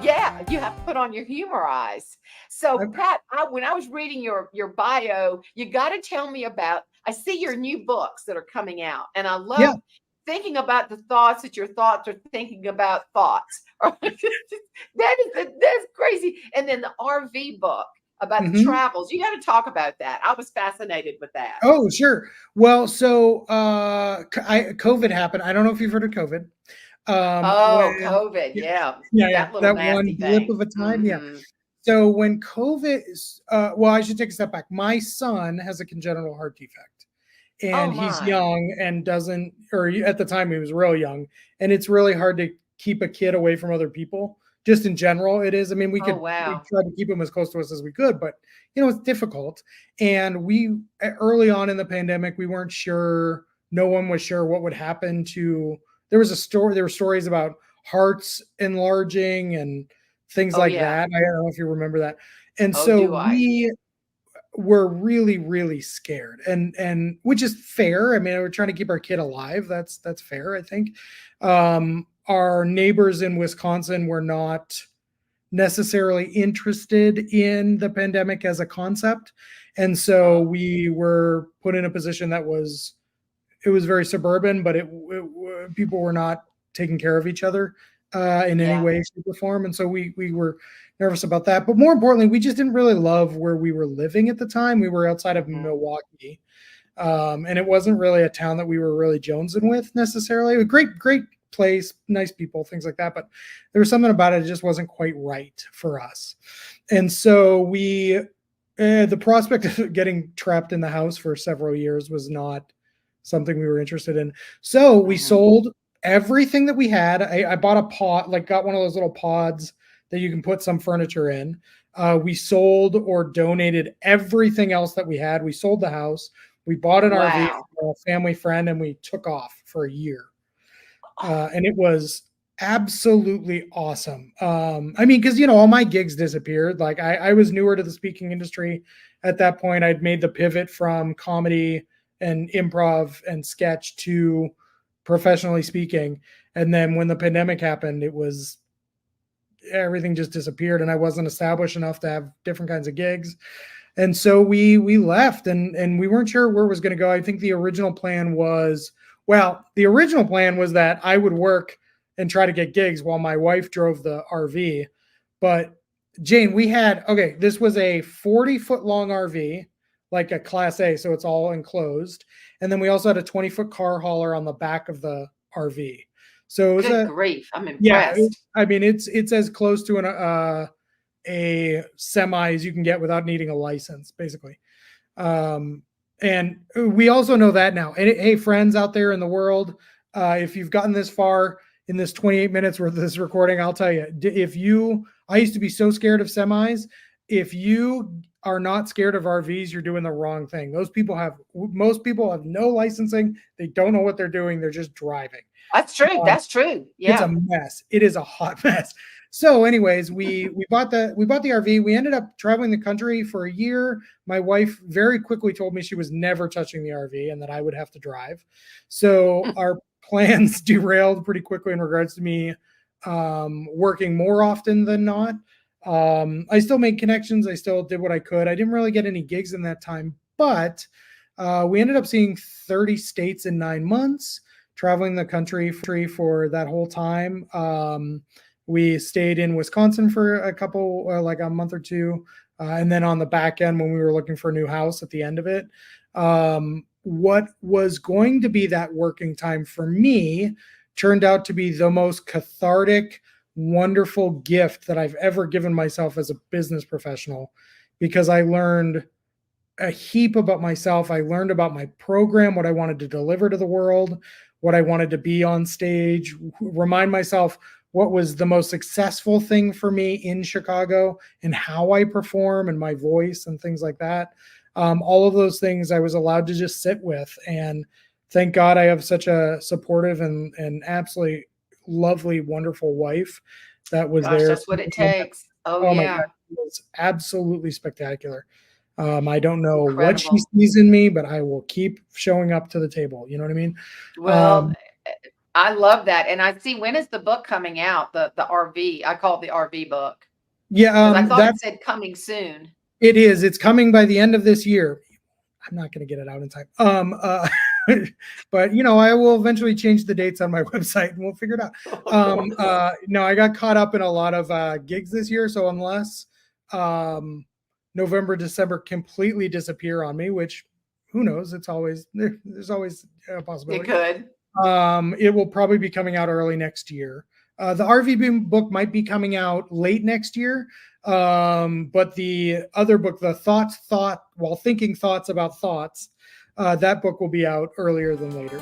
Yeah, you have to put on your humor eyes. So, I- Pat, when I was reading your bio, you got to tell me about. I see your new books that are coming out, and I yeah. love thinking about the thoughts that your thoughts are thinking about thoughts. That's crazy. And then the RV book about the hmm travels. You got to talk about that. I was fascinated with that. Oh, sure. Well, so COVID happened. I don't know if you've heard of COVID. Oh, When COVID. yeah, Yeah, yeah, that little that one nasty blip thing. of a time. Yeah. Hmm. So when COVID, well, I should take a step back. My son has a congenital heart defect, Oh and he's my. young and doesn't, or at the time he was real young, and it's really hard to keep a kid away from other people. Just in general, it is. I mean, Oh we wow. tried to keep him as close to us as we could, but it's difficult. And we early on in the pandemic, we weren't sure. No one was sure what would happen to. There was a story. There were stories about hearts enlarging and things Oh like yeah. that. I don't know if you remember that. And Oh, so do I? we were really, really scared, and which is fair. I mean, we're trying to keep our kid alive. That's fair, I think. Our neighbors in Wisconsin were not necessarily interested in the pandemic as a concept, and so Oh, we were put in a position that was it was very suburban, but people were not taking care of each other in any yeah. way, shape, or form, and so we were nervous about that. But more importantly, we just didn't really love where we were living at the time. We were outside of Mhm. Milwaukee, and it wasn't really a town that we were really jonesing with necessarily. A great place, nice people, things like that. But there was something about it that just wasn't quite right for us, and so the prospect of getting trapped in the house for several years was not something we were interested in. So we Mhm. sold everything that we had. I bought a pod, like got one of those little pods that you can put some furniture in. We sold or donated everything else that we had. We sold the house. We bought an RV Wow. for a family friend, and we took off for a year. And it was absolutely awesome. I mean, because all my gigs disappeared. Like I was newer to the speaking industry at that point. I'd made the pivot from comedy and improv and sketch to professionally speaking. And then when the pandemic happened, it was everything just disappeared, and I wasn't established enough to have different kinds of gigs. And so we left, and we weren't sure where it was going to go. I think the original plan was that I would work and try to get gigs while my wife drove the RV. But Jane, this was a 40-foot long RV, like a class A, so it's all enclosed. And then we also had a 20-foot car hauler on the back of the RV. So it was Good a grief. I'm yeah, impressed. I mean it's as close to a semi as you can get without needing a license, basically. Um, and we also know that now. And hey, friends out there in the world, if you've gotten this far in this 28 minutes worth of this recording, I'll tell you, I used to be so scared of semis. If you are not scared of RVs, you're doing the wrong thing. Most people have no licensing. They don't know what they're doing. They're just driving. That's true. Um, That's true. it's a Yeah. mess. It is a hot mess. So, anyways, we bought the RV. We ended up traveling the country for a year. My wife very quickly told me she was never touching the RV and that I would have to drive. So our plans derailed pretty quickly in regards to me working more often than not. I still made connections. I still did what I could. I didn't really get any gigs in that time, but we ended up seeing 30 states in 9 months, traveling the country for that whole time. We stayed in Wisconsin for like a month or two. And then on the back end, when we were looking for a new house at the end of it, what was going to be that working time for me turned out to be the most cathartic, wonderful gift that I've ever given myself as a business professional, because I learned a heap about myself. I learned about my program, what I wanted to deliver to the world, what I wanted to be on stage, remind myself what was the most successful thing for me in Chicago and how I perform and my voice and things like that. All of those things I was allowed to just sit with. And thank God I have such a supportive and absolutely lovely, wonderful wife that was Gosh, there. that's what it takes. Oh Oh my God, yeah. it was absolutely spectacular. I don't know what she Incredible. sees in me, but I will keep showing up to the table. You know what I mean? Well, Um, I love that. And I see, when is the book coming out? The RV. I call it the RV book. Yeah, Because I thought that it said coming soon. it is. It's coming by the end of this year. I'm not going to get it out in time. But I will eventually change the dates on my website and we'll figure it out. No, I got caught up in a lot of gigs this year, so unless November, December completely disappear on me, which who knows? It's always there's always a possibility. It could. It will probably be coming out early next year. The RV Boom book might be coming out late next year. But the other book, the Thought While Thinking Thoughts About Thoughts, that book will be out earlier than later.